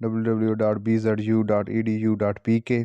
www.bzu.edu.pk۔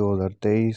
2023،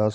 10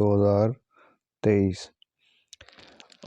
2023،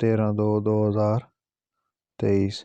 13/2/2023،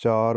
4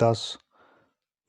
10